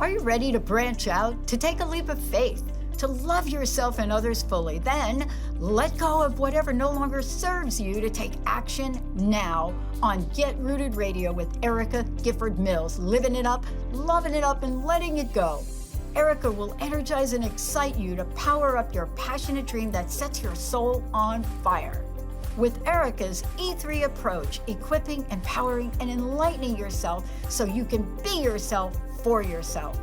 Are you ready to branch out, to take a leap of faith, to love yourself and others fully? Then let go of whatever no longer serves you to take action now on Get Rooted Radio with Erica Gifford Mills, living it up, loving it up, and letting it go. Erica will energize and excite you to power up your passionate dream that sets your soul on fire. With Erica's E3 approach, equipping, empowering, and enlightening yourself so you can be yourself for yourself.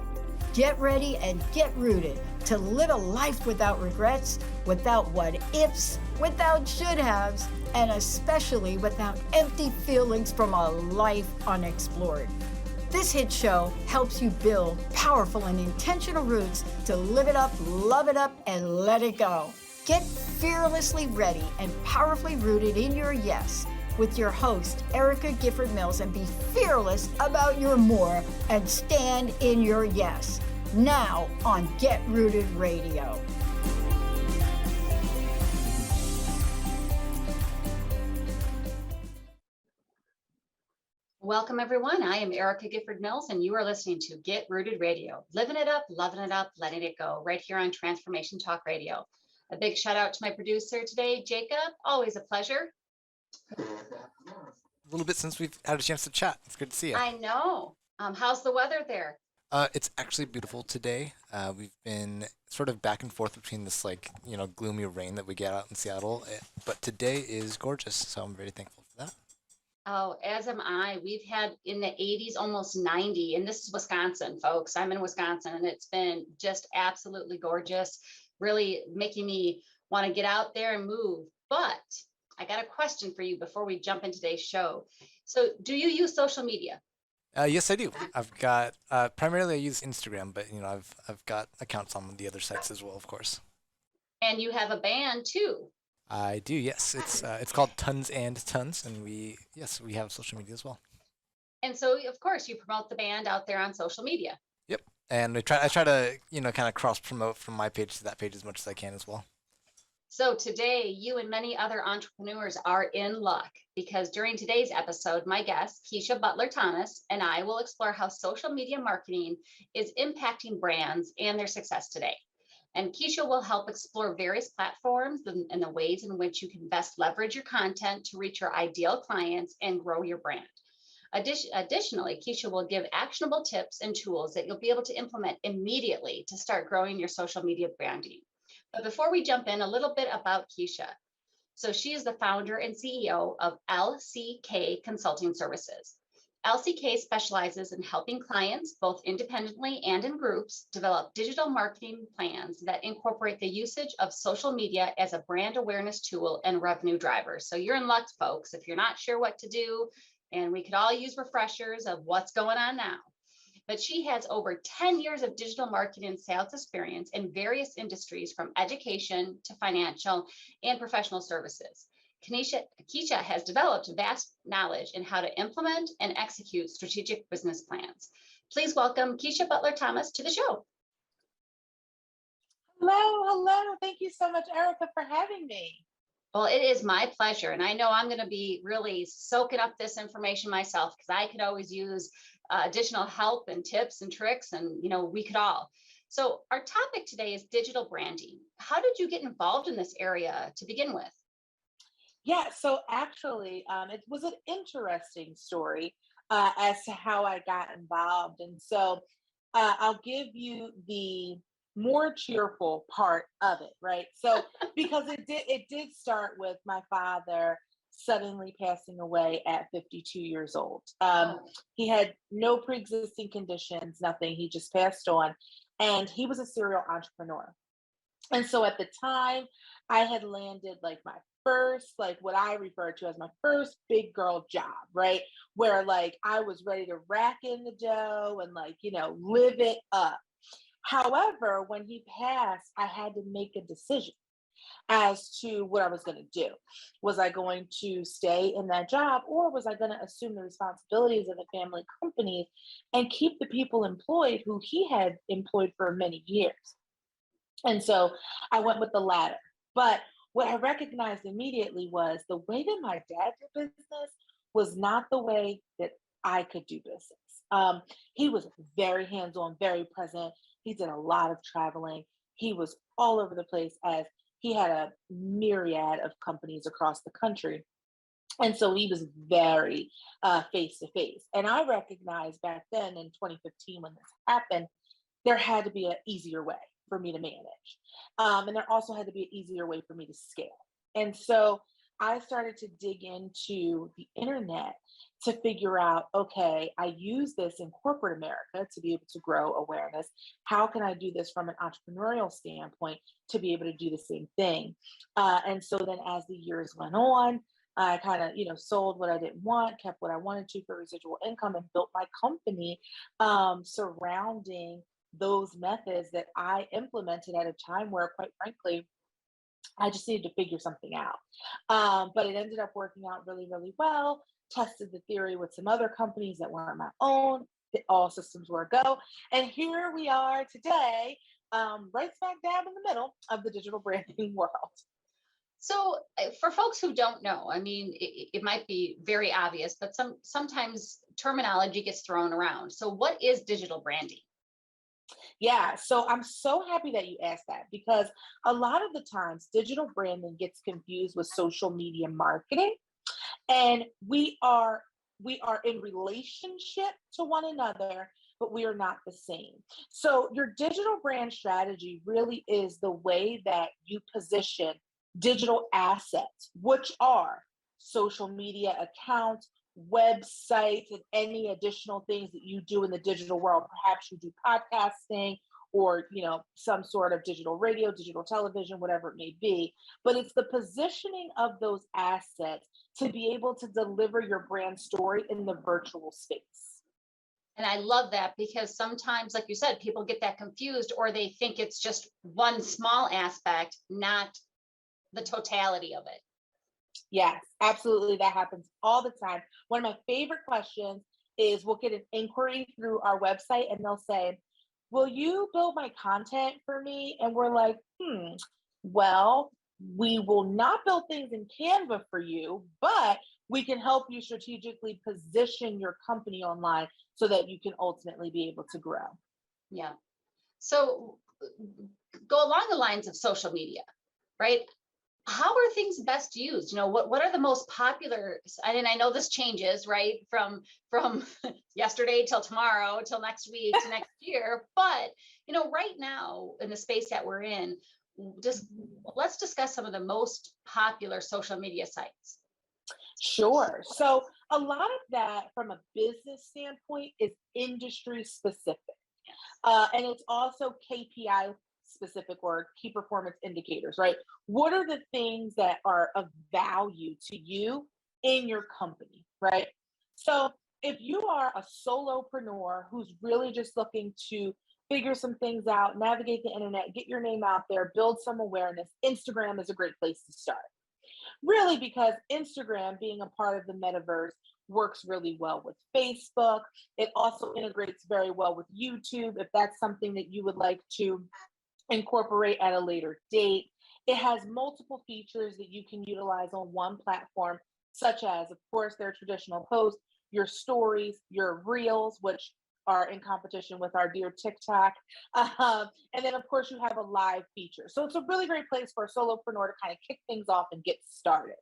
Get ready and get rooted to live a life without regrets, without what ifs, without should haves, and especially without empty feelings from a life unexplored. This hit show helps you build powerful and intentional roots to live it up, love it up, and let it go. Get fearlessly ready and powerfully rooted in your yes with your host, Erica Gifford Mills, and be fearless about your more and stand in your yes. Now on Get Rooted Radio. Welcome, everyone. I am Erica Gifford Mills, and you are listening to Get Rooted Radio. Living it up, loving it up, letting it go, right here on Transformation Talk Radio. A big shout out to my producer today, Jacob. Always a pleasure. A little bit since we've had a chance to chat. It's good to see you. I know. How's the weather there? It's actually beautiful today. We've been sort of back and forth between this gloomy rain that we get out in Seattle, but today is gorgeous, so I'm very thankful for that. Oh, as am I. We've had in the 80s, almost 90, and this is Wisconsin, folks. I'm in Wisconsin, and it's been just absolutely gorgeous, really making me want to get out there and move. But I got a question for you before we jump into today's show. So do you use social media? Yes, I do. I've got primarily I use Instagram, but I've got accounts on the other sites as well, of course. And you have a band too. I do, yes. It's called Tons and Tons, and we have social media as well. And so, of course, you promote the band out there on social media. Yep, and I try to kind of cross promote from my page to that page as much as I can as well. So today, you and many other entrepreneurs are in luck because during today's episode, my guest, Keisha Butler Thomas, and I will explore how social media marketing is impacting brands and their success today. And Keisha will help explore various platforms and the ways in which you can best leverage your content to reach your ideal clients and grow your brand. Additionally, Keisha will give actionable tips and tools that you'll be able to implement immediately to start growing your social media branding. But before we jump in, a little bit about Keisha. So she is the founder and CEO of LCK Consulting Services. LCK specializes in helping clients, both independently and in groups, develop digital marketing plans that incorporate the usage of social media as a brand awareness tool and revenue driver. So you're in luck, folks, if you're not sure what to do, and we could all use refreshers of what's going on now. But she has over 10 years of digital marketing and sales experience in various industries from education to financial and professional services. Keisha has developed vast knowledge in how to implement and execute strategic business plans. Please welcome Keisha Butler Thomas to the show. Hello. Thank you so much, Erica, for having me. Well, it is my pleasure. And I know I'm going to be really soaking up this information myself because I could always use additional help and tips and tricks, and we could all. So our topic today is digital branding. How did you get involved in this area to begin with? Yeah, so actually, it was an interesting story as to how I got involved. And so I'll give you the more cheerful part of it, right? So because it did start with my father suddenly passing away at 52 years old. He had no pre-existing conditions, nothing. He just passed on, and he was a serial entrepreneur. And so at the time, I had landed like my first, like what I refer to as my first big girl job, right? Where like I was ready to rack in the dough and live it up. However, when he passed, I had to make a decision as to what I was going to do. Was I going to stay in that job, or was I going to assume the responsibilities of the family company and keep the people employed who he had employed for many years? And so I went with the latter. But what I recognized immediately was the way that my dad did business was not the way that I could do business. He was very hands-on, very present. He did a lot of traveling. He was all over the place as he had a myriad of companies across the country. And so he was very face to face. And I recognized back then in 2015 when this happened, there had to be an easier way for me to manage. And there also had to be an easier way for me to scale. And so I started to dig into the internet to figure out, okay, I use this in corporate America to be able to grow awareness. How can I do this from an entrepreneurial standpoint to be able to do the same thing? And so then as the years went on, I kind of, sold what I didn't want, kept what I wanted to for residual income, and built my company surrounding those methods that I implemented at a time where, quite frankly, I just needed to figure something out. But it ended up working out really, really well. Tested the theory with some other companies that weren't my own. All systems were a go. And here we are today, right smack dab in the middle of the digital branding world. So for folks who don't know, I mean, it might be very obvious, but sometimes terminology gets thrown around. So what is digital branding? Yeah, so I'm so happy that you asked that because a lot of the times digital branding gets confused with social media marketing, and we are in relationship to one another, but we are not the same. So your digital brand strategy really is the way that you position digital assets, which are social media accounts, websites, and any additional things that you do in the digital world. Perhaps you do podcasting or some sort of digital radio, digital television, whatever it may be. But it's the positioning of those assets to be able to deliver your brand story in the virtual space. And I love that because sometimes, like you said, people get that confused or they think it's just one small aspect, not the totality of it. Yes, absolutely. That happens all the time. One of my favorite questions is we'll get an inquiry through our website and they'll say, will you build my content for me? And we're like, well, we will not build things in Canva for you, but we can help you strategically position your company online so that you can ultimately be able to grow. Yeah. So go along the lines of social media, right? How are things best used? What are the most popular? And I know this changes, right? From yesterday till tomorrow, till next week to next year. But right now in the space that we're in, let's discuss some of the most popular social media sites. Sure. So a lot of that from a business standpoint is industry specific. And it's also KPI specific or key performance indicators, right? What are the things that are of value to you in your company, right? So if you are a solopreneur who's really just looking to figure some things out, navigate the internet, get your name out there, build some awareness, Instagram is a great place to start. Really, because Instagram, being a part of the metaverse, works really well with Facebook. It also integrates very well with YouTube if that's something that you would like to incorporate at a later date. It has multiple features that you can utilize on one platform, such as, of course, their traditional posts, your stories, your reels, which are in competition with our dear TikTok. And then, of course, you have a live feature. So it's a really great place for a solopreneur to kind of kick things off and get started.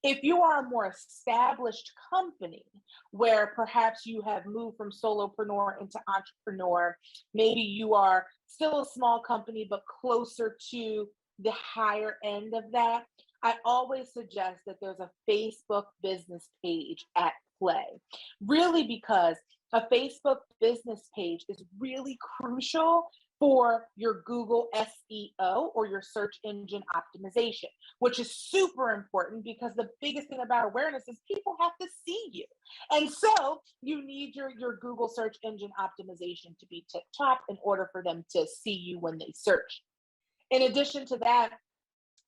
If you are a more established company where perhaps you have moved from solopreneur into entrepreneur, maybe you are still a small company, but closer to the higher end of that, I always suggest that there's a Facebook business page at play. Really, because a Facebook business page is really crucial for your Google SEO or your search engine optimization, which is super important because the biggest thing about awareness is people have to see you. And so you need your Google search engine optimization to be tip top in order for them to see you when they search. In addition to that,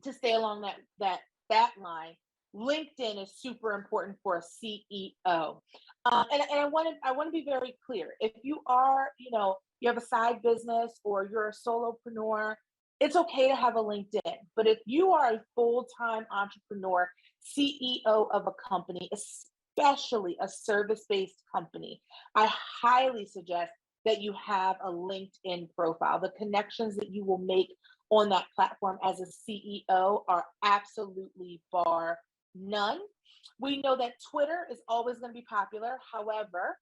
to stay along that line, LinkedIn is super important for a CEO. And I want to be very clear. If you are, you have a side business or you're a solopreneur, it's okay to have a LinkedIn. But if you are a full-time entrepreneur, CEO of a company, especially a service-based company, I highly suggest that you have a LinkedIn profile. The connections that you will make on that platform as a CEO are absolutely bar none. We know that Twitter is always going to be popular. However,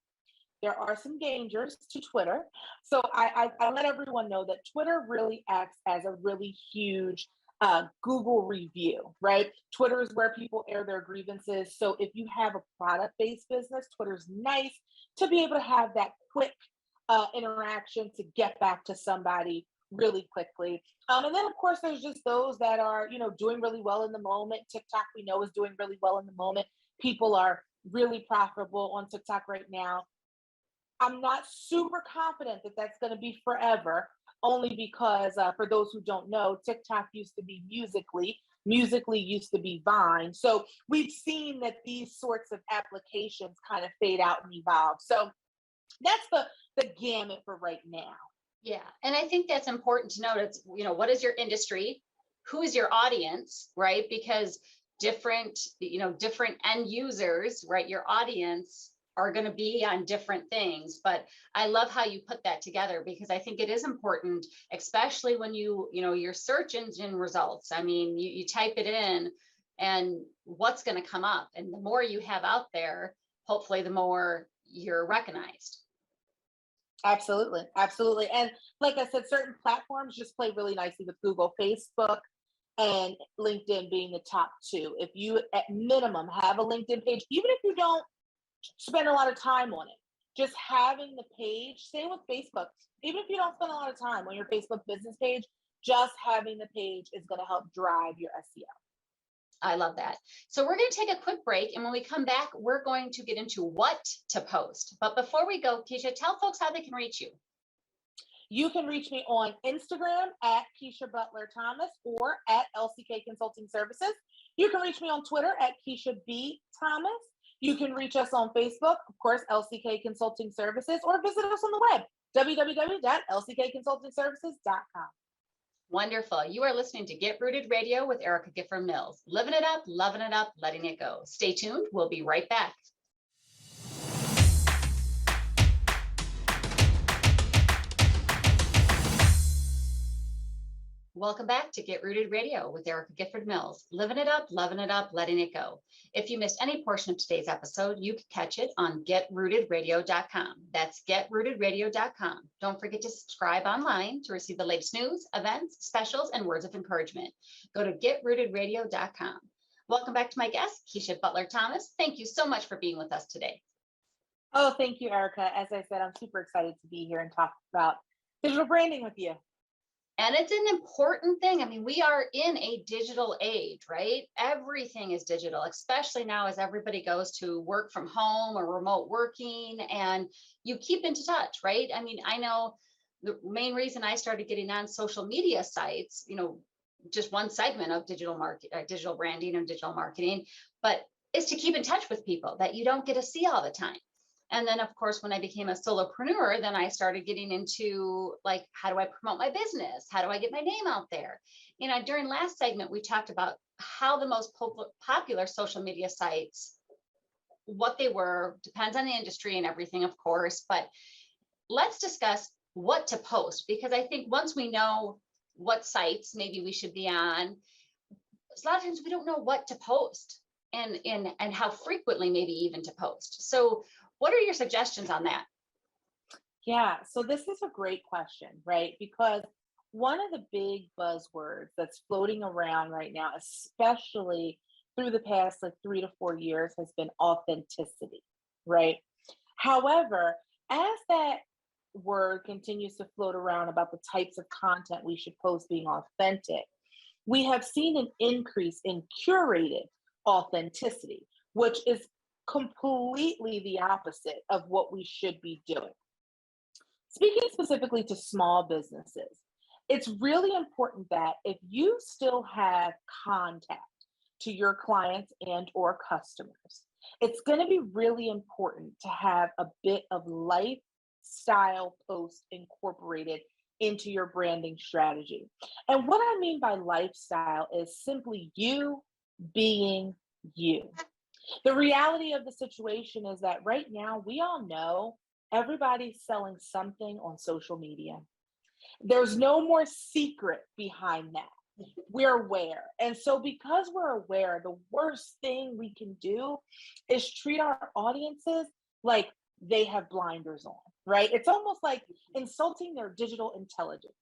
there are some dangers to Twitter. So I let everyone know that Twitter really acts as a really huge Google review, right? Twitter is where people air their grievances. So if you have a product based business, Twitter's nice to be able to have that quick interaction to get back to somebody really quickly. And then, of course, there's just those that are, doing really well in the moment. TikTok, we know, is doing really well in the moment. People are really profitable on TikTok right now. I'm not super confident that that's going to be forever, only because for those who don't know, TikTok used to be Musically used to be Vine. So we've seen that these sorts of applications kind of fade out and evolve. So that's the gamut for right now. Yeah. And I think that's important to note. It's, what is your industry? Who is your audience, right? Because different end users, right? Your audience are going to be on different things. But I love how you put that together, because I think it is important, especially when your search engine results. I mean, you type it in and what's going to come up. And the more you have out there, hopefully the more you're recognized. Absolutely. Absolutely. And like I said, certain platforms just play really nicely with Google, Facebook, and LinkedIn being the top two. If you at minimum have a LinkedIn page, even if you don't spend a lot of time on it, just having the page, same with Facebook, even if you don't spend a lot of time on your Facebook business page, just having the page is going to help drive your SEO. I love that. So we're going to take a quick break. And when we come back, we're going to get into what to post. But before we go, Keisha, tell folks how they can reach you. You can reach me on Instagram at Keisha Butler Thomas or at LCK Consulting Services. You can reach me on Twitter at Keisha B. Thomas. You can reach us on Facebook, of course, LCK Consulting Services, or visit us on the web, www.lckconsultingservices.com. Wonderful. You are listening to Get Rooted Radio with Erica Gifford Mills. Living it up, loving it up, letting it go. Stay tuned. We'll be right back. Welcome back to Get Rooted Radio with Erica Gifford Mills. Living it up, loving it up, letting it go. If you missed any portion of today's episode, you can catch it on GetRootedRadio.com. That's GetRootedRadio.com. Don't forget to subscribe online to receive the latest news, events, specials, and words of encouragement. Go to GetRootedRadio.com. Welcome back to my guest, Keisha Butler Thomas. Thank you so much for being with us today. Oh, thank you, Erica. As I said, I'm super excited to be here and talk about digital branding with you. And it's an important thing. I mean, we are in a digital age, right? Everything is digital, especially now as everybody goes to work from home or remote working, and you keep into touch, right? I mean, I know the main reason I started getting on social media sites, just one segment of digital branding and digital marketing, but is to keep in touch with people that you don't get to see all the time. And then, of course, when I became a solopreneur, then I started getting into like, how do I promote my business? How do I get my name out there? During last segment, we talked about how the most popular social media sites, what they were, depends on the industry and everything, of course. But let's discuss what to post, because I think once we know what sites maybe we should be on, a lot of times we don't know what to post and how frequently maybe even to post. So what are your suggestions on that? Yeah, so this is a great question, right? Because one of the big buzzwords that's floating around right now, especially through the past 3 to 4 years, has been authenticity, right? However, as that word continues to float around about the types of content we should post being authentic, we have seen an increase in curated authenticity, which is completely the opposite of what we should be doing. Speaking specifically to small businesses, it's really important that if you still have contact to your clients and or customers, it's going to be really important to have a bit of lifestyle post incorporated into your branding strategy. And what I mean by lifestyle is simply you being you. The reality of the situation is that right now, we all know everybody's selling something on social media. There's no more secret behind that. We're aware. And so, because we're aware, the worst thing we can do is treat our audiences like they have blinders on, right? It's almost like insulting their digital intelligence.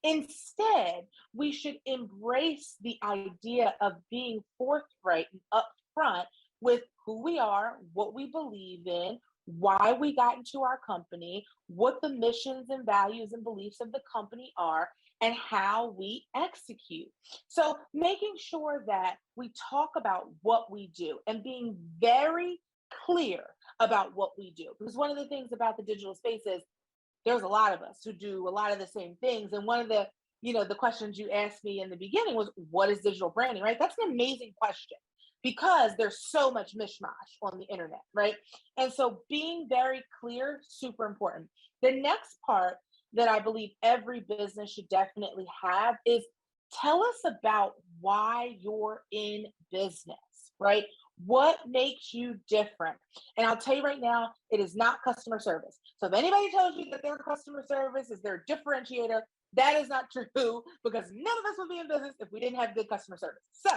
Instead, we should embrace the idea of being forthright and upfront with who we are, what we believe in, why we got into our company, what the missions and values and beliefs of the company are, and how we execute. So, making sure that we talk about what we do and being very clear about what we do. Because one of the things about the digital space is there's a lot of us who do a lot of the same things. And one of the, the questions you asked me in the beginning was, what is digital branding, right? That's an amazing question because there's so much mishmash on the internet, right? And so being very clear, super important. The next part that I believe every business should definitely have is tell us about why you're in business, right? What makes you different? And I'll tell you right now, it is not customer service. So if anybody tells you that their customer service is their differentiator, that is not true because none of us would be in business if we didn't have good customer service. So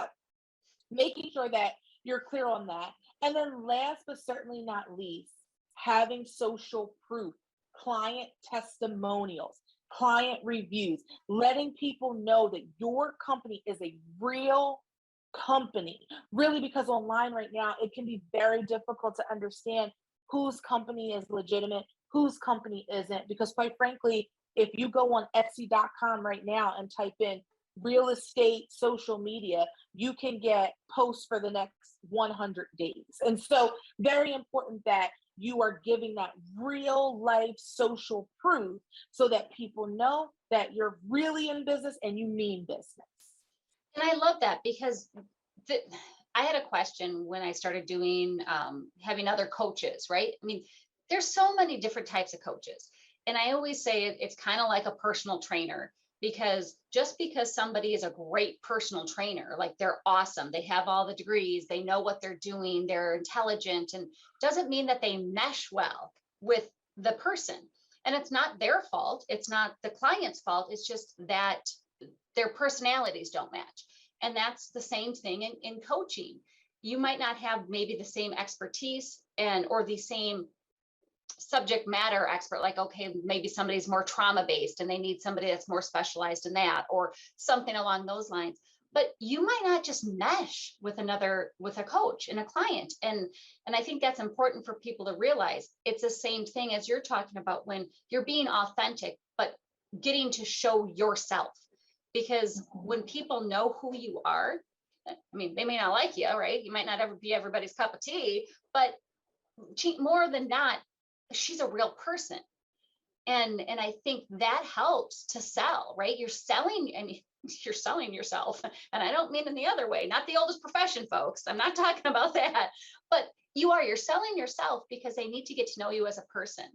making sure that you're clear on that. And then last but certainly not least, having social proof, client testimonials, client reviews, letting people know that your company is a real company. Really, because online right now, it can be very difficult to understand whose company is legitimate, whose company isn't. Because quite frankly, if you go on Etsy.com right now and type in real estate social media, you can get posts for the next 100 days. And so very important that you are giving that real life social proof so that people know that you're really in business and you mean business. And I love that because I had a question when I started doing having other coaches, right? I mean, there's so many different types of coaches. And I always say it's kind of like a personal trainer, because just because somebody is a great personal trainer, like they're awesome, they have all the degrees, they know what they're doing, they're intelligent, and doesn't mean that they mesh well with the person. And it's not their fault. It's not the client's fault. It's just that their personalities don't match. And that's the same thing in coaching. You might not have maybe the same expertise or the same subject matter expert, like, okay, maybe somebody's more trauma based and they need somebody that's more specialized in that or something along those lines. But you might not just mesh with a coach and a client. And I think that's important for people to realize. It's the same thing as you're talking about when you're being authentic, but getting to show yourself. Because when people know who you are, I mean, they may not like you, right? You might not ever be everybody's cup of tea, but more than not, she's a real person. And I think that helps to sell, right? You're selling and you're selling yourself. And I don't mean in the other way, not the oldest profession, folks. I'm not talking about that, but you're selling yourself because they need to get to know you as a person.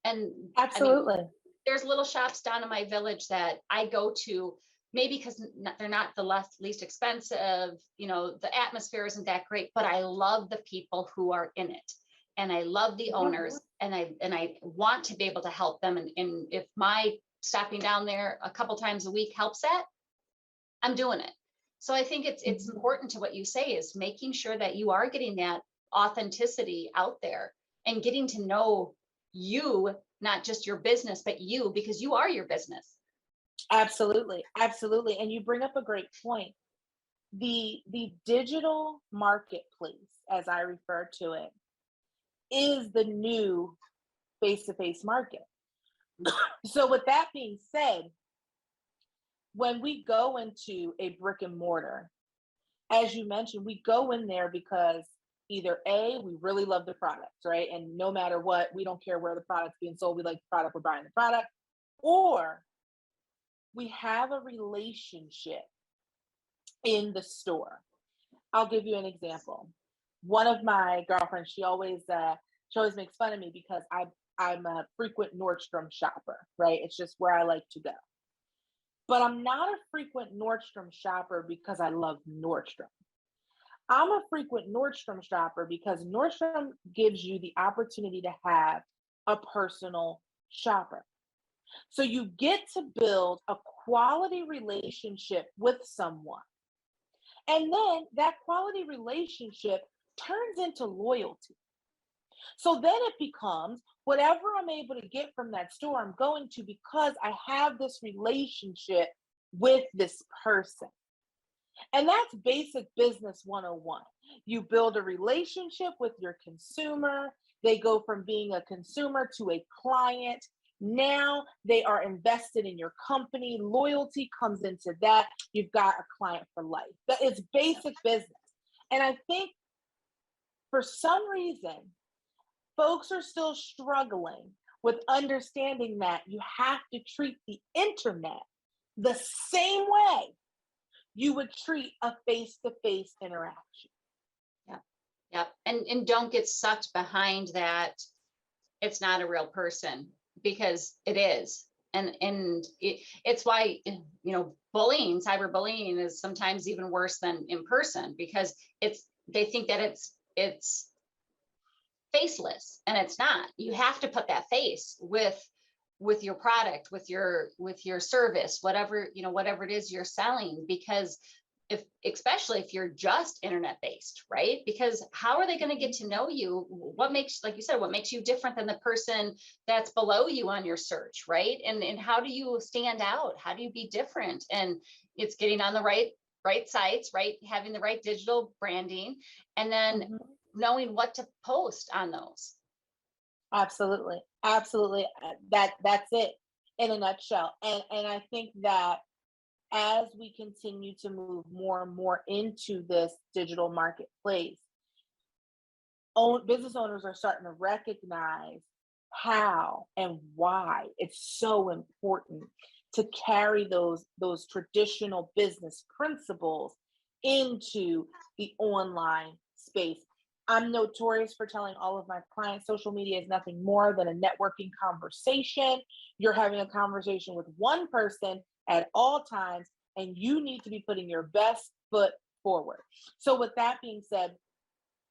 And absolutely. I mean, there's little shops down in my village that I go to, maybe because they're not the least expensive, the atmosphere isn't that great, but I love the people who are in it. And I love the owners, and I want to be able to help them. And if my stopping down there a couple times a week helps that, I'm doing it. So I think it's important to what you say is making sure that you are getting that authenticity out there and getting to know you, not just your business, but you, because you are your business. Absolutely. Absolutely. And you bring up a great point. The digital marketplace, as I refer to it, is the new face-to-face market. So with that being said, when we go into a brick and mortar, as you mentioned, we go in there because either A, we really love the products, right? And no matter what, we don't care where the product's being sold, we like the product, we're buying the product. Or we have a relationship in the store. I'll give you an example. One of my girlfriends, she always makes fun of me because I'm a frequent Nordstrom shopper, right? It's just where I like to go. But I'm not a frequent Nordstrom shopper because I love Nordstrom. I'm a frequent Nordstrom shopper because Nordstrom gives you the opportunity to have a personal shopper. So you get to build a quality relationship with someone. And then that quality relationship turns into loyalty. So then it becomes whatever I'm able to get from that store, I'm going to because I have this relationship with this person. And that's basic business 101. You build a relationship with your consumer. They go from being a consumer to a client. Now they are invested in your company. Loyalty comes into that. You've got a client for life. That is basic business. And I think for some reason, folks are still struggling with understanding that you have to treat the internet the same way you would treat a face-to-face interaction. Yep. And don't get sucked behind that it's not a real person, because it is. It's why, bullying, cyberbullying is sometimes even worse than in person, because they think that it's faceless, and it's not. You have to put that face with your product, with your service, whatever it is you're selling, because especially if you're just internet based, right? Because how are they going to get to know you? What makes, like you said, what makes you different than the person that's below you on your search, right? And how do you stand out? How do you be different? And it's getting on the right sites, right? Having the right digital branding, and then knowing what to post on those. Absolutely. Absolutely. That's it in a nutshell. And I think that as we continue to move more and more into this digital marketplace, business owners are starting to recognize how and why it's so important to carry those traditional business principles into the online space. I'm notorious for telling all of my clients social media is nothing more than a networking conversation. You're having a conversation with one person at all times, and you need to be putting your best foot forward. So with that being said,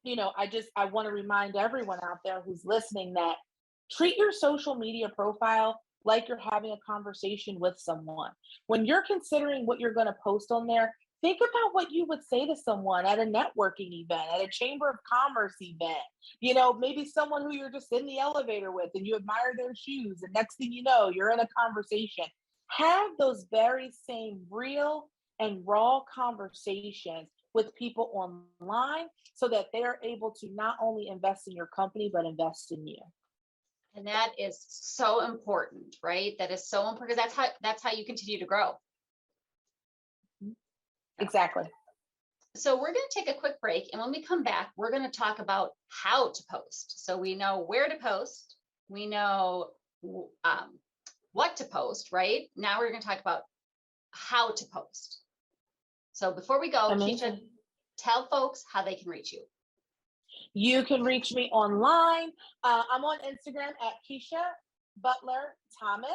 I want to remind everyone out there who's listening that treat your social media profile like you're having a conversation with someone. When you're considering what you're going to post on there, think about what you would say to someone at a networking event, at a chamber of commerce event, maybe someone who you're just in the elevator with and you admire their shoes. And next thing you know, you're in a conversation. Have those very same real and raw conversations with people online so that they are able to not only invest in your company, but invest in you. And that is so important, right? That is so important, because that's how you continue to grow. Exactly. So we're going to take a quick break, and when we come back, we're going to talk about how to post. So we know where to post, we know what to post, right? Now we're going to talk about how to post. So before we go, Amazing. Keisha, tell folks how they can reach you. You can reach me online. I'm on Instagram at Keisha Butler Thomas.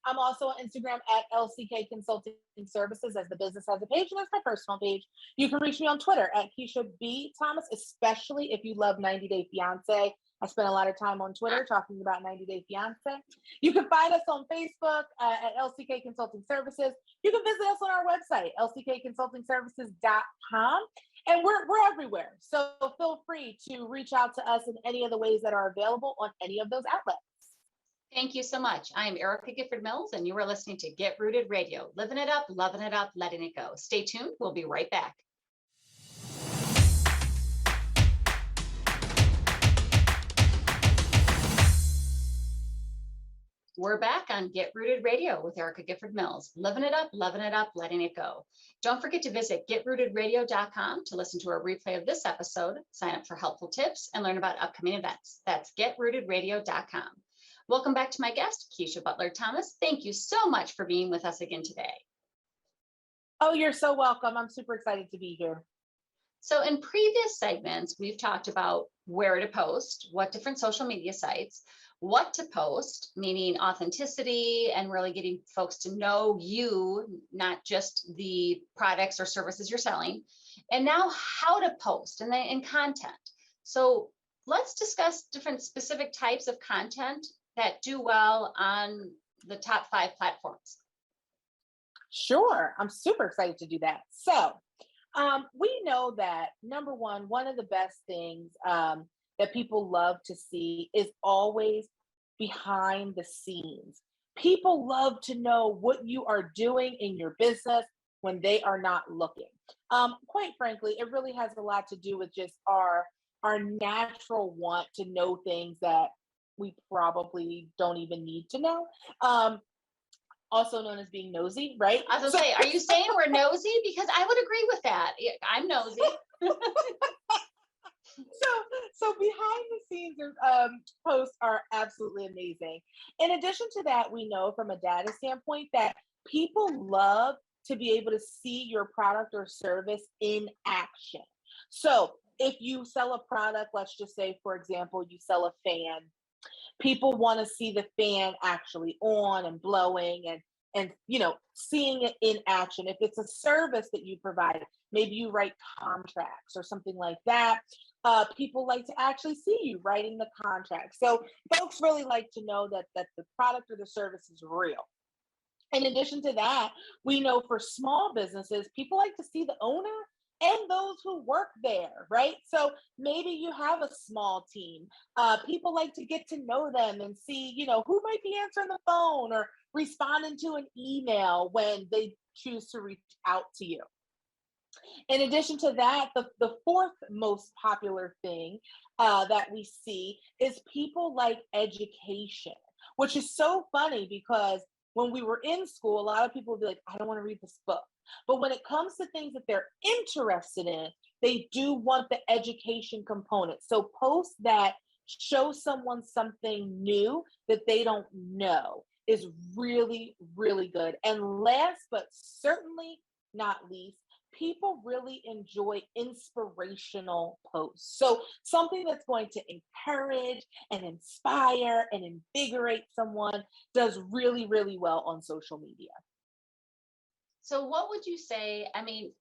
I'm also on Instagram at LCK Consulting Services, as the business has a page, and that's my personal page. You can reach me on Twitter at Keisha B. Thomas, especially if you love 90 Day Fiance. I spent a lot of time on Twitter talking about 90 Day Fiance. You can find us on Facebook at LCK Consulting Services. You can visit us on our website, lckconsultingservices.com. And we're everywhere. So feel free to reach out to us in any of the ways that are available on any of those outlets. Thank you so much. I am Erica Gifford Mills, and you are listening to Get Rooted Radio. Living it up, loving it up, letting it go. Stay tuned. We'll be right back. We're back on Get Rooted Radio with Erica Gifford Mills. Living it up, loving it up, letting it go. Don't forget to visit getrootedradio.com to listen to a replay of this episode, sign up for helpful tips, and learn about upcoming events. That's getrootedradio.com. Welcome back to my guest, Keisha Butler Thomas. Thank you so much for being with us again today. Oh, you're so welcome. I'm super excited to be here. So in previous segments, we've talked about where to post, what different social media sites. what to post, meaning authenticity and really getting folks to know you, not just the products or services you're selling. And now how to post and then in content. So let's discuss different specific types of content that do well on the top 5 platforms. Sure, I'm super excited to do that. So, we know that number one of the best things that people love to see is always behind the scenes. People love to know what you are doing in your business when they are not looking. Quite frankly, it really has a lot to do with just our natural want to know things that we probably don't even need to know. Also known as being nosy, right? I was gonna say, are you saying we're nosy? Because I would agree with that. I'm nosy. So behind the scenes posts are absolutely amazing. In addition to that, we know from a data standpoint that people love to be able to see your product or service in action. So if you sell a product, let's just say, for example, you sell a fan, people want to see the fan actually on and blowing and seeing it in action. If it's a service that you provide, maybe you write contracts or something like that, people like to actually see you writing the contract. So folks really like to know that the product or the service is real. In addition to that, we know for small businesses, people like to see the owner and those who work there, right? So maybe you have a small team. People like to get to know them and see, who might be answering the phone or responding to an email when they choose to reach out to you. In addition to that, the fourth most popular thing that we see is people like education, which is so funny because when we were in school, a lot of people would be like, I don't want to read this book. But when it comes to things that they're interested in, they do want the education component. So posts that show someone something new that they don't know is really, really good. And last but certainly not least, people really enjoy inspirational posts. So something that's going to encourage and inspire and invigorate someone does really, really well on social media. So what would you say? I mean,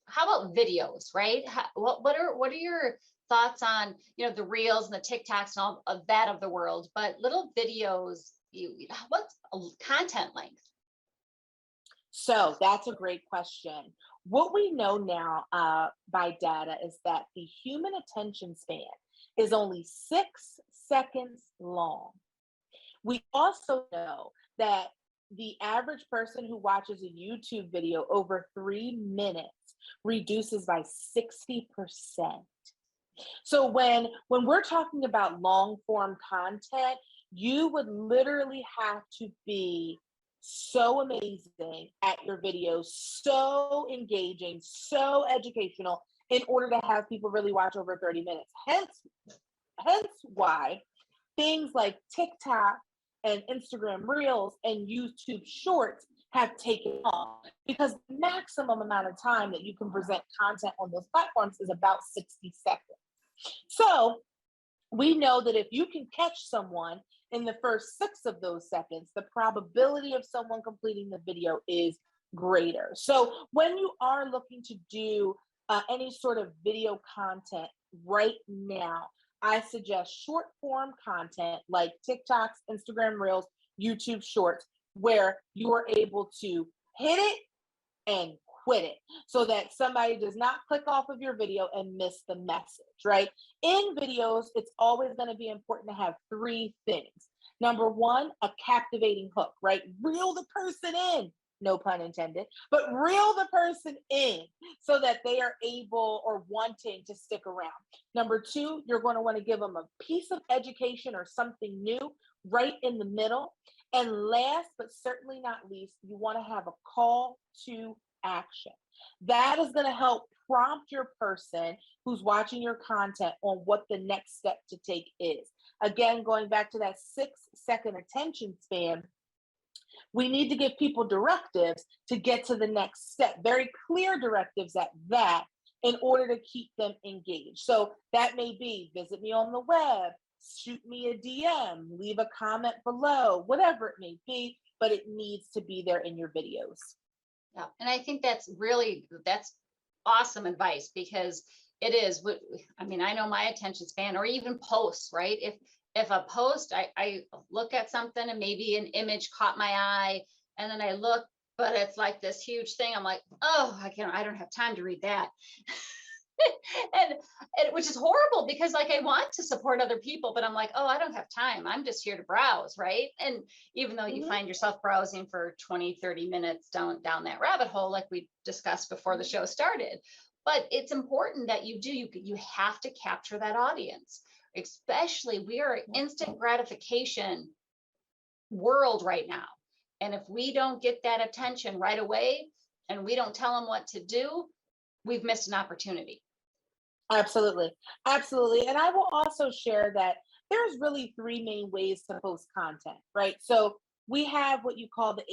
how about videos, right? What are your thoughts on the reels and the TikToks and all of that of the world, but little videos? What's content length? So that's a great question. What we know now by data is that the human attention span is only 6 seconds long. We also know that the average person who watches a YouTube video over 3 minutes reduces by 60%. So when we're talking about long form content, you would literally have to be so amazing at your videos, so engaging, so educational in order to have people really watch over 30 minutes. Hence why things like TikTok and Instagram Reels and YouTube Shorts have taken off, because the maximum amount of time that you can present content on those platforms is about 60 seconds. So we know that if you can catch someone in the first 6 of those seconds, the probability of someone completing the video is greater. So when you are looking to do any sort of video content right now, I suggest short form content like TikToks, Instagram Reels, YouTube Shorts, where you are able to hit it and quit it so that somebody does not click off of your video and miss the message, right? In videos, it's always going to be important to have 3 things. Number 1, a captivating hook, right? Reel the person in, no pun intended, but reel the person in so that they are able or wanting to stick around. Number 2, you're going to want to give them a piece of education or something new right in the middle. And last but certainly not least, you want to have a call to action. That is going to help prompt your person who's watching your content on what the next step to take is. Again, going back to that 6-second attention span, we need to give people directives to get to the next step, very clear directives at that, in order to keep them engaged. So that may be visit me on the web, shoot me a DM, leave a comment below, whatever it may be, but it needs to be there in your videos. Yeah. And I think that's awesome advice, because it is what, I mean, I know my attention span, or even posts, right? If a post, I look at something and maybe an image caught my eye, and then I look, but it's like this huge thing. I'm like, oh, I don't have time to read that. and which is horrible, because like I want to support other people, but I'm like, oh, I don't have time. I'm just here to browse, right? And even though you find yourself browsing for 20-30 minutes down that rabbit hole, like we discussed before the show started, but it's important that you have to capture that audience. Especially, we are instant gratification world right now, and if we don't get that attention right away, and we don't tell them what to do, we've missed an opportunity. Absolutely. Absolutely. And I will also share that there's really three main ways to post content, right? So we have what you call the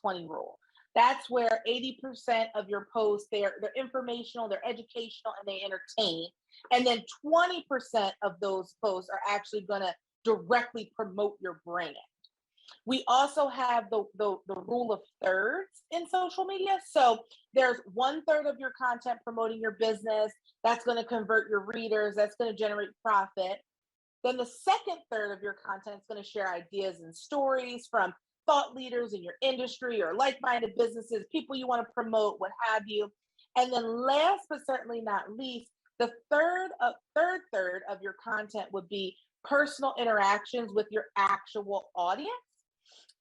80-20 rule. That's where 80% of your posts, they're informational, they're educational, and they entertain. And then 20% of those posts are actually going to directly promote your brand. We also have the rule of thirds in social media. So there's 1/3 of your content promoting your business. That's going to convert your readers. That's going to generate profit. Then the second third of your content is going to share ideas and stories from thought leaders in your industry or like-minded businesses, people you want to promote, what have you. And then last but certainly not least, the third third of your content would be personal interactions with your actual audience.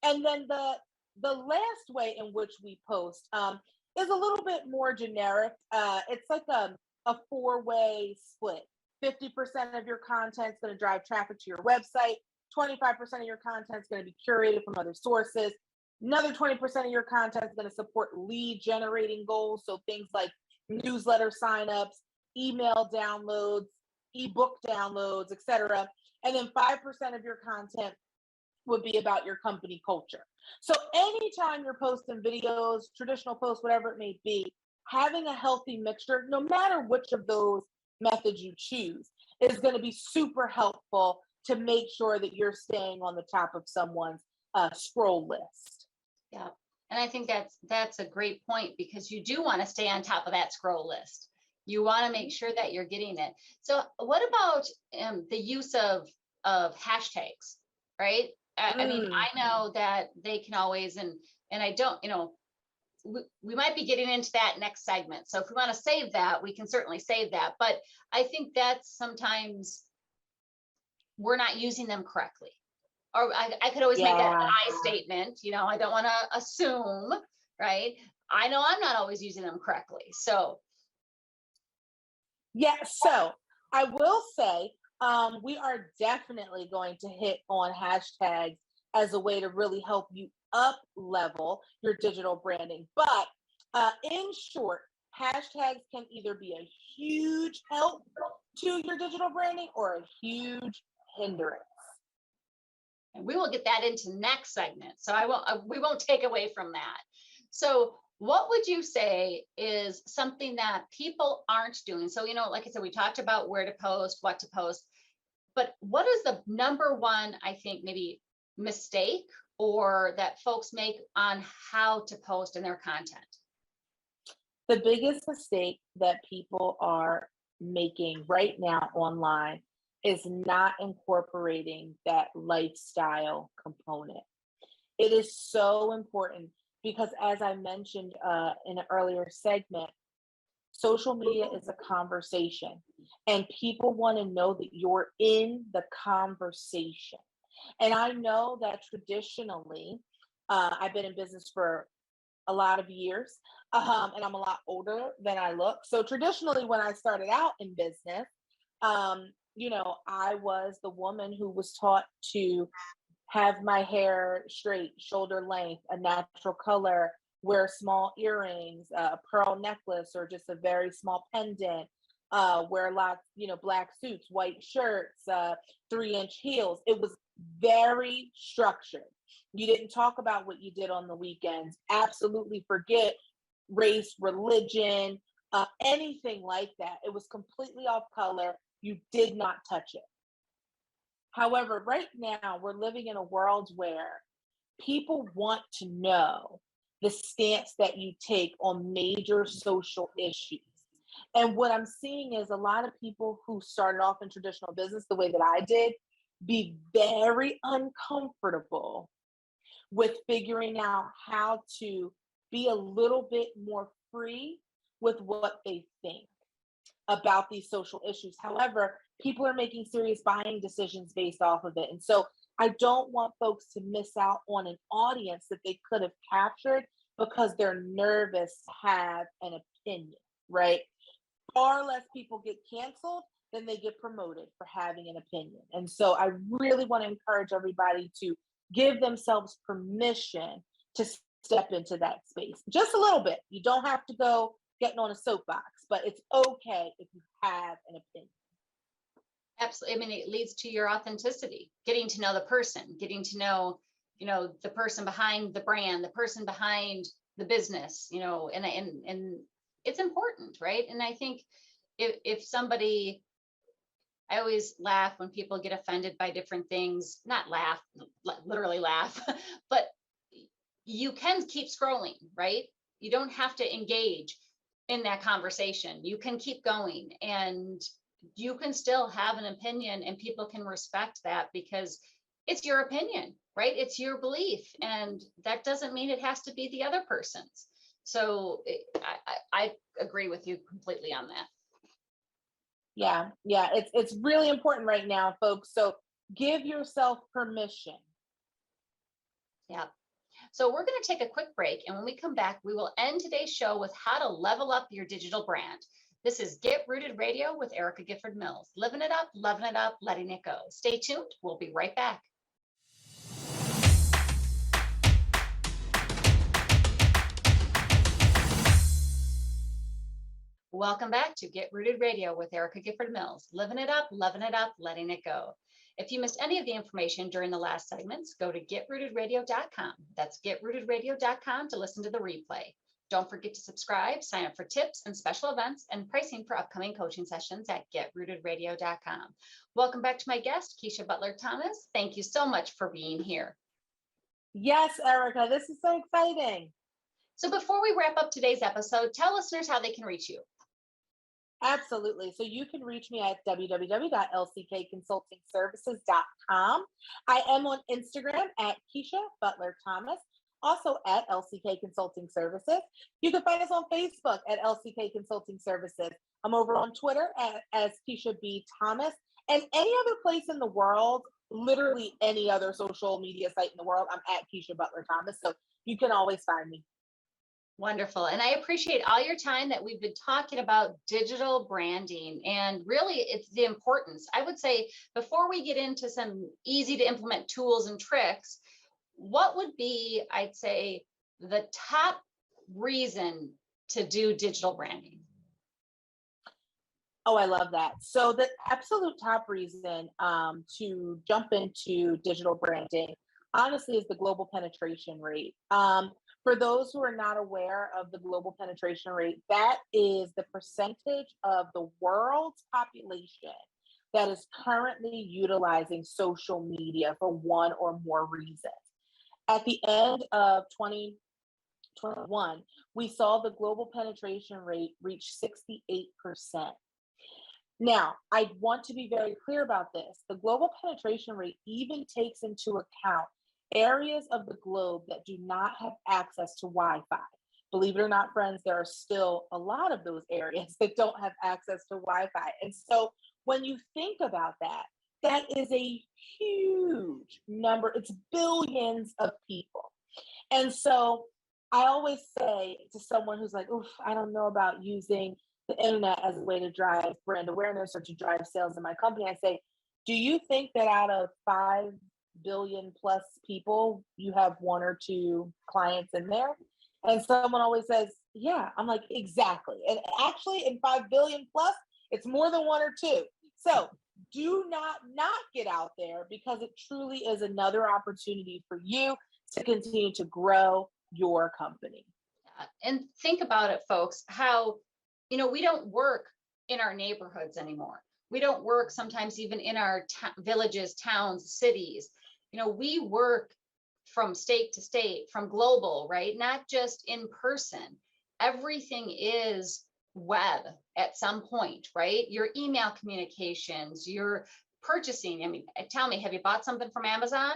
And then the last way in which we post is a little bit more generic. It's like a four-way split. 50% of your content is going to drive traffic to your website. 25% of your content is going to be curated from other sources. Another 20% of your content is going to support lead generating goals. So things like newsletter signups, email downloads, ebook downloads, etc. And then 5% of your content would be about your company culture. So anytime you're posting videos, traditional posts, whatever it may be, having a healthy mixture, no matter which of those methods you choose, is going to be super helpful to make sure that you're staying on the top of someone's scroll list. Yeah. And I think that's a great point, because you do want to stay on top of that scroll list. You want to make sure that you're getting it. So what about the use of hashtags, right? I mean, I know that they can always, and I don't, we might be getting into that next segment. So if we want to save that, we can certainly save that. But I think that sometimes we're not using them correctly. Or I could always make that I statement, I don't want to assume, right? I know I'm not always using them correctly. So. Yeah, so I will say, we are definitely going to hit on hashtags as a way to really help you up level your digital branding. But in short, hashtags can either be a huge help to your digital branding or a huge hindrance. And we will get that into next segment. So we won't take away from that. So what would you say is something that people aren't doing? So, like I said, we talked about where to post, what to post, but what is the number one, I think, maybe mistake or that folks make on how to post in their content? The biggest mistake that people are making right now online is not incorporating that lifestyle component. It is so important because, as I mentioned in an earlier segment, social media is a conversation, and people want to know that you're in the conversation. And I know that traditionally, I've been in business for a lot of years, and I'm a lot older than I look. So traditionally, when I started out in business, I was the woman who was taught to have my hair straight, shoulder length, a natural color, wear small earrings, a pearl necklace, or just a very small pendant, wear lots, black suits, white shirts, 3-inch heels. It was very structured. You didn't talk about what you did on the weekends. Absolutely forget race, religion, anything like that. It was completely off color. You did not touch it. However, right now we're living in a world where people want to know the stance that you take on major social issues. And what I'm seeing is a lot of people who started off in traditional business the way that I did be very uncomfortable with figuring out how to be a little bit more free with what they think about these social issues. However, people are making serious buying decisions based off of it. And so I don't want folks to miss out on an audience that they could have captured because they're nervous to have an opinion, right? Far less people get canceled than they get promoted for having an opinion. And so I really want to encourage everybody to give themselves permission to step into that space just a little bit. You don't have to go getting on a soapbox, but it's okay if you have an opinion. Absolutely. I mean, it leads to your authenticity, getting to know the person, getting to know, the person behind the brand, the person behind the business, and it's important, right? And I think if somebody, I always laugh when people get offended by different things, not laugh, literally laugh, but you can keep scrolling, right? You don't have to engage in that conversation. You can keep going and you can still have an opinion and people can respect that because it's your opinion, right? It's your belief. And that doesn't mean it has to be the other person's. So I agree with you completely on that. Yeah, it's really important right now, folks. So give yourself permission. Yeah. So we're going to take a quick break. And when we come back, we will end today's show with how to level up your digital brand. This is Get Rooted Radio with Erica Gifford Mills. Living it up, loving it up, letting it go. Stay tuned. We'll be right back. Welcome back to Get Rooted Radio with Erica Gifford Mills. Living it up, loving it up, letting it go. If you missed any of the information during the last segments, go to getrootedradio.com. That's getrootedradio.com to listen to the replay. Don't forget to subscribe, sign up for tips and special events and pricing for upcoming coaching sessions at getrootedradio.com. Welcome back to my guest, Keisha Butler Thomas. Thank you so much for being here. Yes, Erica, this is so exciting. So before we wrap up today's episode, tell listeners how they can reach you. Absolutely. So you can reach me at www.lckconsultingservices.com. I am on Instagram at Keisha Butler Thomas, also at LCK Consulting Services. You can find us on Facebook at LCK Consulting Services. I'm over on Twitter as Keisha B. Thomas. And any other place in the world, literally any other social media site in the world, I'm at Keisha Butler Thomas. So you can always find me. Wonderful. And I appreciate all your time that we've been talking about digital branding and really it's the importance. I would say before we get into some easy to implement tools and tricks, what would be, I'd say, the top reason to do digital branding? Oh, I love that. So the absolute top reason to jump into digital branding, honestly, is the global penetration rate. For those who are not aware of the global penetration rate, that is the percentage of the world's population that is currently utilizing social media for one or more reasons. At the end of 2021, we saw the global penetration rate reach 68%. Now, I want to be very clear about this. The global penetration rate even takes into account areas of the globe that do not have access to Wi-Fi. Believe it or not, friends, there are still a lot of those areas that don't have access to Wi-Fi. And so when you think about that, that is a huge number. It's billions of people. And so I always say to someone who's like, oof, I don't know about using the internet as a way to drive brand awareness or to drive sales in my company. I say, do you think that out of 5 billion plus people, you have 1 or 2 clients in there? And someone always says, yeah. I'm like, exactly. And actually in 5 billion plus, it's more than 1 or 2. So do not get out there because it truly is another opportunity for you to continue to grow your company. And think about it, folks, how, we don't work in our neighborhoods anymore. We don't work sometimes even in our villages, towns, cities. We work from state to state, from global, right? Not just in person. Everything is web at some point, right? Your email communications, your purchasing. I mean, tell me, have you bought something from Amazon?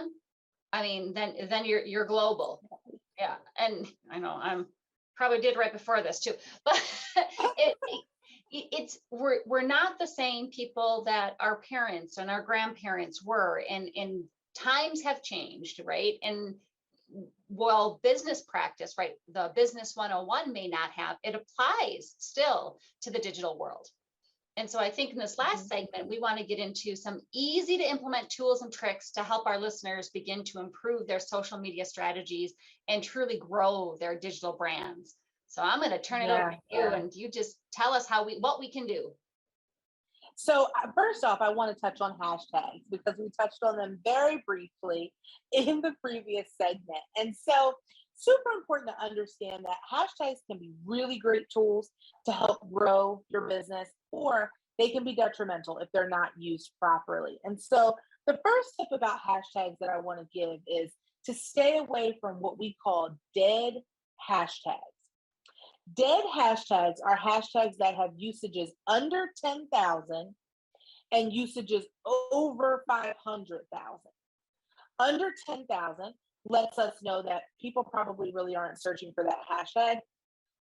I mean, then you're global. Yeah. And I know I'm probably did right before this too, but we're not the same people that our parents and our grandparents were, and times have changed, right? And well, business practice, right? The business 101 may not have, it applies still to the digital world. And so I think in this last segment, we want to get into some easy to implement tools and tricks to help our listeners begin to improve their social media strategies and truly grow their digital brands. So I'm going to turn it over to you, and you just tell us what we can do. So first off, I want to touch on hashtags because we touched on them very briefly in the previous segment. And so super important to understand that hashtags can be really great tools to help grow your business, or they can be detrimental if they're not used properly. And so the first tip about hashtags that I want to give is to stay away from what we call dead hashtags. Dead hashtags are hashtags that have usages under 10,000 and usages over 500,000. Under 10,000 lets us know that people probably really aren't searching for that hashtag.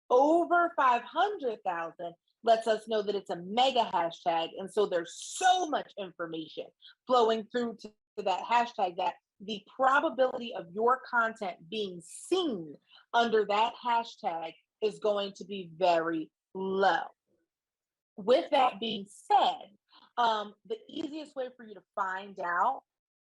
Over 500,000 lets us know that it's a mega hashtag. And so there's so much information flowing through to that hashtag that the probability of your content being seen under that hashtag is going to be very low. With that being said, the easiest way for you to find out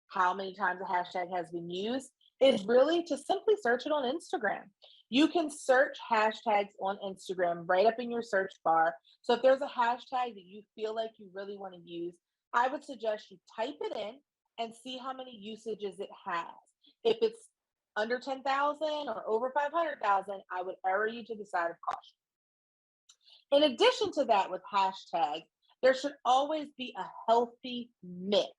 how many times a hashtag has been used is really to simply search it on Instagram. You can search hashtags on Instagram right up in your search bar. So if there's a hashtag that you feel like you really want to use, I would suggest you type it in and see how many usages it has. If it's under 10,000 or over 500,000, I would err you to the side of caution. In addition to that, with hashtags, there should always be a healthy mix.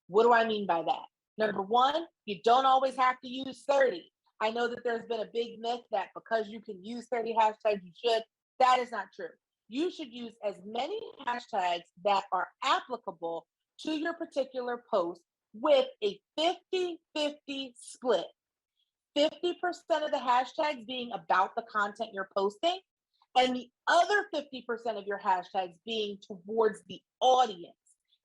What do I mean by that? Number one, you don't always have to use 30. I know that there's been a big myth that because you can use 30 hashtags, you should. That is not true. You should use as many hashtags that are applicable to your particular post with a 50-50 split. 50% of the hashtags being about the content you're posting, and the other 50% of your hashtags being towards the audience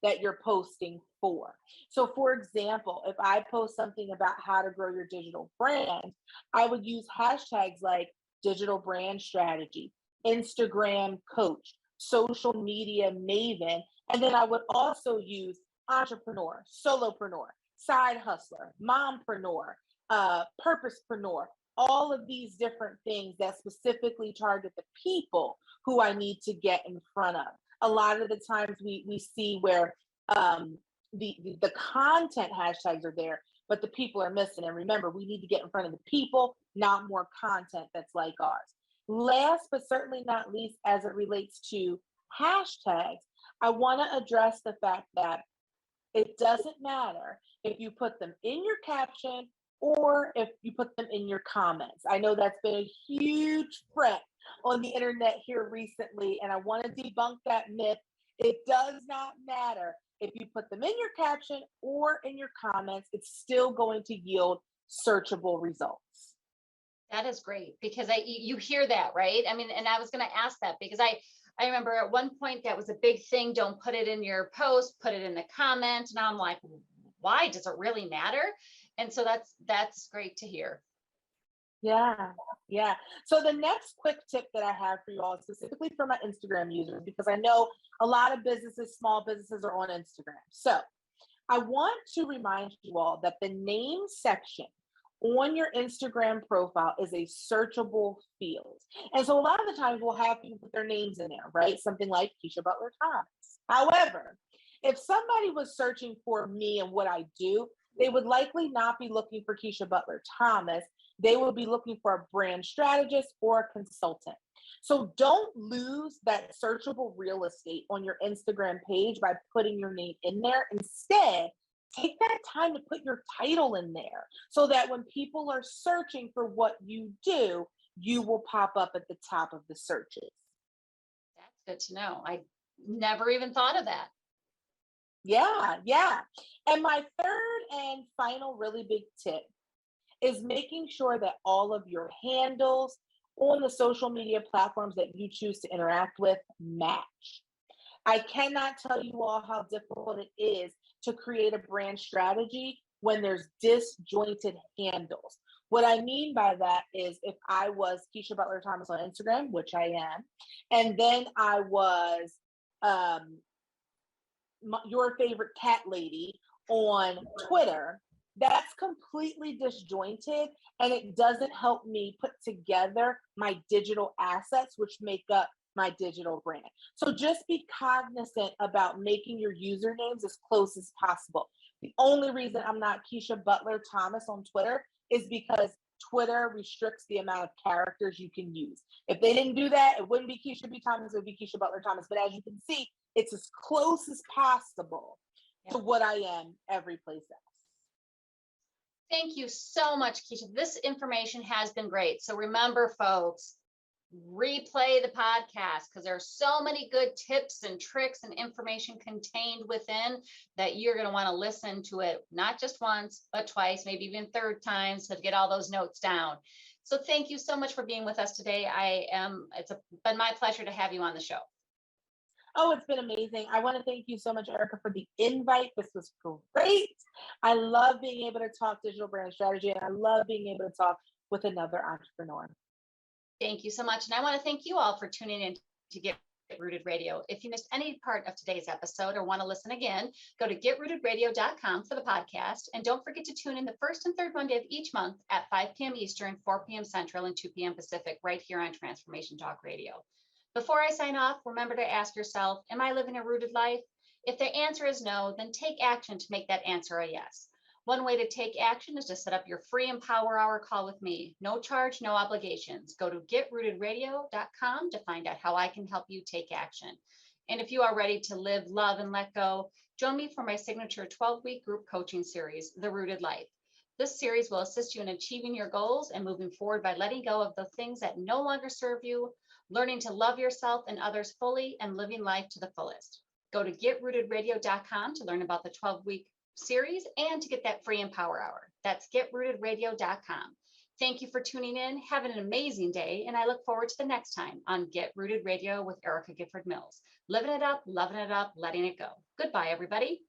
that you're posting for. So for example, if I post something about how to grow your digital brand, I would use hashtags like digital brand strategy, Instagram coach, social media maven, and then I would also use entrepreneur, solopreneur, side hustler, mompreneur, purposepreneur, all of these different things that specifically target the people who I need to get in front of. A lot of the times we see where the content hashtags are there, but the people are missing. And remember, we need to get in front of the people, not more content that's like ours. Last but certainly not least, as it relates to hashtags, I want to address the fact that it doesn't matter if you put them in your caption or if you put them in your comments. I know that's been a huge fret on the internet here recently, and I want to debunk that myth. It does not matter if you put them in your caption or in your comments, it's still going to yield searchable results. That is great, because you hear that, right? I mean, and I was going to ask that because I remember at one point that was a big thing. Don't put it in your post, put it in the comment. And I'm like, why does it really matter? And so that's great to hear. Yeah. So the next quick tip that I have for you all, specifically for my Instagram users, because I know a lot of businesses, small businesses are on Instagram. So I want to remind you all that the name section on your Instagram profile is a searchable field. And so a lot of the times we'll have people put their names in there, right? Something like Keisha Butler Thomas. However, if somebody was searching for me and what I do, they would likely not be looking for Keisha Butler Thomas. They would be looking for a brand strategist or a consultant. So don't lose that searchable real estate on your Instagram page by putting your name in there. Instead, take that time to put your title in there so that when people are searching for what you do, you will pop up at the top of the searches. That's good to know. I never even thought of that. Yeah, yeah. And my third and final really big tip is making sure that all of your handles on the social media platforms that you choose to interact with match. I cannot tell you all how difficult it is to create a brand strategy when there's disjointed handles. What I mean by that is if I was Keisha Butler Thomas on Instagram, which I am, and then I was your favorite cat lady on Twitter, that's completely disjointed and it doesn't help me put together my digital assets, which make up my digital brand. So just be cognizant about making your usernames as close as possible. The only reason I'm not Keisha Butler Thomas on Twitter is because Twitter restricts the amount of characters you can use. If they didn't do that, it wouldn't be Keisha B. Thomas, it would be Keisha Butler Thomas. But as you can see, it's as close as possible to what I am every place else. Thank you so much, Keisha. This information has been great. So remember, folks, replay the podcast because there are so many good tips and tricks and information contained within that you're going to want to listen to it, not just once, but twice, maybe even third times to get all those notes down. So thank you so much for being with us today. It's been my pleasure to have you on the show. Oh, it's been amazing. I want to thank you so much, Erica, for the invite. This was great. I love being able to talk digital brand strategy, and I love being able to talk with another entrepreneur. Thank you so much. And I want to thank you all for tuning in to Get Rooted Radio. If you missed any part of today's episode or want to listen again, go to getrootedradio.com for the podcast. And don't forget to tune in the first and third Monday of each month at 5 p.m. Eastern, 4 p.m. Central, and 2 p.m. Pacific, right here on Transformation Talk Radio. Before I sign off, remember to ask yourself, am I living a rooted life? If the answer is no, then take action to make that answer a yes. One way to take action is to set up your free Empower Hour call with me. No charge, no obligations. Go to getrootedradio.com to find out how I can help you take action. And if you are ready to live, love, and let go, join me for my signature 12-week group coaching series, The Rooted Life. This series will assist you in achieving your goals and moving forward by letting go of the things that no longer serve you, learning to love yourself and others fully, and living life to the fullest. Go to getrootedradio.com to learn about the 12-week series and to get that free Empower Hour. That's getrootedradio.com. Thank you for tuning in. Have an amazing day, and I look forward to the next time on Get Rooted Radio with Erica Gifford Mills. Living it up, loving it up, letting it go. Goodbye, everybody.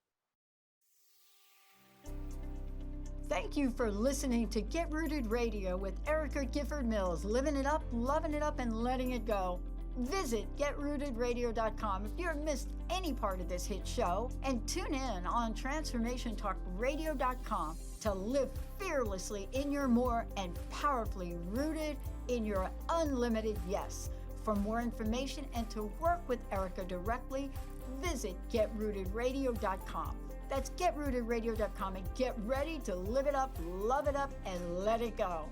Thank you for listening to Get Rooted Radio with Erica Gifford Mills, living it up, loving it up, and letting it go. Visit getrootedradio.com if you've missed any part of this hit show, and tune in on transformationtalkradio.com to live fearlessly in your more and powerfully rooted in your unlimited yes. For more information and to work with Erica directly, visit getrootedradio.com. That's getrootedradio.com, and get ready to live it up, love it up, and let it go.